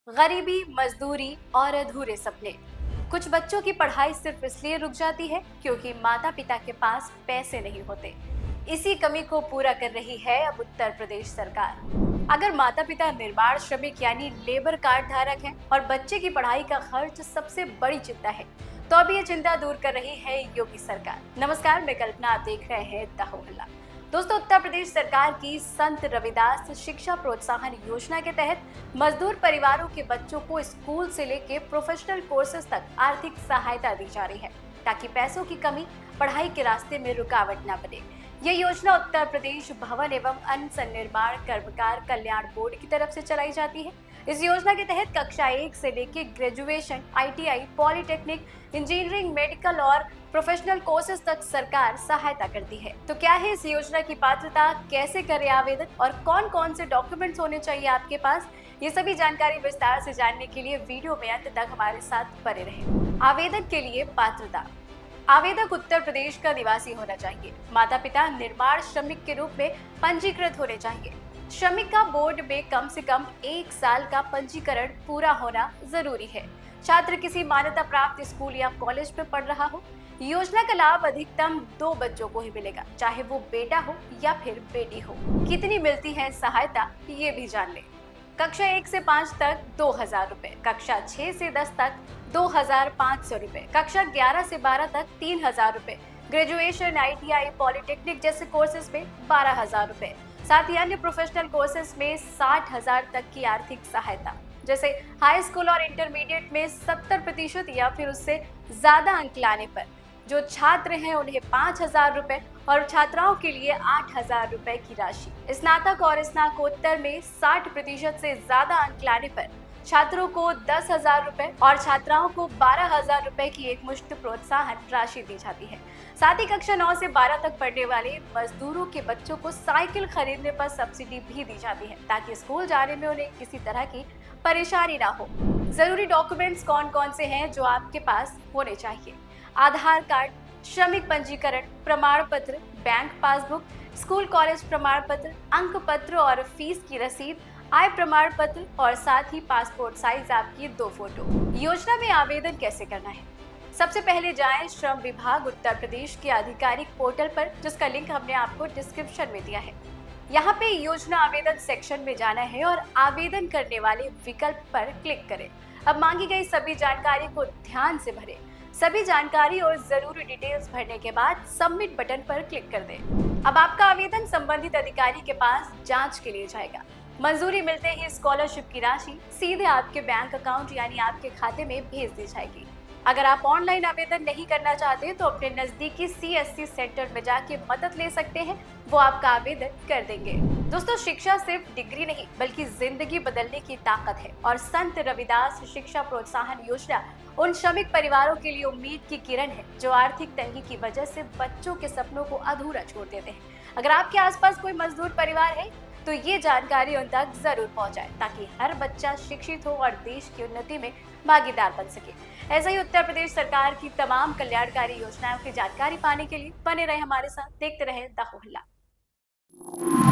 गरीबी, मजदूरी और अधूरे सपने। कुछ बच्चों की पढ़ाई सिर्फ इसलिए रुक जाती है क्योंकि माता पिता के पास पैसे नहीं होते। इसी कमी को पूरा कर रही है अब उत्तर प्रदेश सरकार। अगर माता पिता निर्माण श्रमिक यानी लेबर कार्ड धारक हैं और बच्चे की पढ़ाई का खर्च सबसे बड़ी चिंता है, तो अब ये चिंता दूर कर रही है योगी सरकार। नमस्कार, मैं कल्पना, आप देख रहे हैं द हल्ला। दोस्तों, उत्तर प्रदेश सरकार की संत रविदास शिक्षा प्रोत्साहन योजना के तहत मजदूर परिवारों के बच्चों को स्कूल से लेके प्रोफेशनल कोर्सेज तक आर्थिक सहायता दी जा रही है, ताकि पैसों की कमी पढ़ाई के रास्ते में रुकावट न बने। यह योजना उत्तर प्रदेश भवन एवं अन्य सन्निर्माण कर्मकार कल्याण बोर्ड की तरफ से चलाई जाती है। इस योजना के तहत कक्षा 1 से लेकर graduation, ITI, polytechnic, engineering, medical और प्रोफेशनल कोर्सेज तक सरकार सहायता करती है। तो क्या है इस योजना की पात्रता, कैसे करें आवेदन और कौन कौन से डॉक्यूमेंट्स होने चाहिए आपके पास, ये सभी जानकारी विस्तार से जानने के लिए वीडियो में अंत तक हमारे साथ बने रहें। आवेदन के लिए पात्रता। आवेदक उत्तर प्रदेश का निवासी होना चाहिए। माता पिता निर्माण श्रमिक के रूप में पंजीकृत होने चाहिए। श्रमिक का बोर्ड में कम से कम 1 साल का पंजीकरण पूरा होना जरूरी है। छात्र किसी मान्यता प्राप्त स्कूल या कॉलेज में पढ़ रहा हो। योजना का लाभ अधिकतम 2 बच्चों को ही मिलेगा, चाहे वो बेटा हो या फिर बेटी हो। कितनी मिलती है सहायता, ये भी जान लें। कक्षा 1 से 5 तक 2,000 रुपए, कक्षा 6 से 10 तक 2,500 रुपए, कक्षा 11 से 12 तक 3,000 रुपए, ग्रेजुएशन, ITI, पॉलिटेक्निक जैसे कोर्सेज में 12,000 रुपए, साथ ही अन्य प्रोफेशनल कोर्सेज में 60,000 तक की आर्थिक सहायता। जैसे हाई स्कूल और इंटरमीडिएट में 70% या फिर उससे ज्यादा अंक लाने पर जो छात्र हैं उन्हें 5,000 रुपए और छात्राओं के लिए 8,000 रुपए की राशि। स्नातक और स्नातकोत्तर में 60% से ज्यादा अंक लाने पर छात्रों को 10,000 रुपए और छात्राओं को 12,000 रुपए की एकमुश्त प्रोत्साहन राशि दी जाती है। साथ ही कक्षा 9 से 12 तक पढ़ने वाले मजदूरों के बच्चों को साइकिल खरीदने पर सब्सिडी भी दी जाती है, ताकि स्कूल जाने में उन्हें किसी तरह की परेशानी ना हो। जरूरी डॉक्यूमेंट्स कौन कौन से हैं जो आपके पास होने चाहिए? आधार कार्ड, श्रमिक पंजीकरण प्रमाण पत्र, बैंक पासबुक, स्कूल कॉलेज प्रमाण पत्र, अंक पत्र और फीस की रसीद, आय प्रमाण पत्र और साथ ही पासपोर्ट साइज आपकी 2 फोटो। योजना में आवेदन कैसे करना है? सबसे पहले जाएं श्रम विभाग उत्तर प्रदेश के आधिकारिक पोर्टल पर, जिसका लिंक हमने आपको डिस्क्रिप्शन में दिया है। यहाँ पे योजना आवेदन सेक्शन में जाना है और आवेदन करने वाले विकल्प पर क्लिक करें। अब मांगी गई सभी जानकारी को ध्यान से भरें। सभी जानकारी और जरूरी डिटेल्स भरने के बाद सबमिट बटन पर क्लिक कर दें। अब आपका आवेदन संबंधित अधिकारी के पास जांच के लिए जाएगा। मंजूरी मिलते ही स्कॉलरशिप की राशि सीधे आपके बैंक अकाउंट यानी आपके खाते में भेज दी जाएगी। अगर आप ऑनलाइन आवेदन नहीं करना चाहते तो अपने नजदीकी CSC सेंटर में जाके मदद ले सकते हैं, वो आपका आवेदन कर देंगे। दोस्तों, शिक्षा सिर्फ डिग्री नहीं बल्कि जिंदगी बदलने की ताकत है और संत रविदास शिक्षा प्रोत्साहन योजना उन श्रमिक परिवारों के लिए उम्मीद की किरण है जो आर्थिक तंगी की वजह से बच्चों के सपनों को अधूरा छोड़ देते हैं। अगर आपके आसपास कोई मजदूर परिवार है तो ये जानकारी उन तक जरूर पहुंचाएं, ताकि हर बच्चा शिक्षित हो और देश की उन्नति में भागीदार बन सके। ऐसा ही उत्तर प्रदेश सरकार की तमाम कल्याणकारी योजनाओं की जानकारी पाने के लिए बने रहे हमारे साथ, देखते रहे द हल्ला।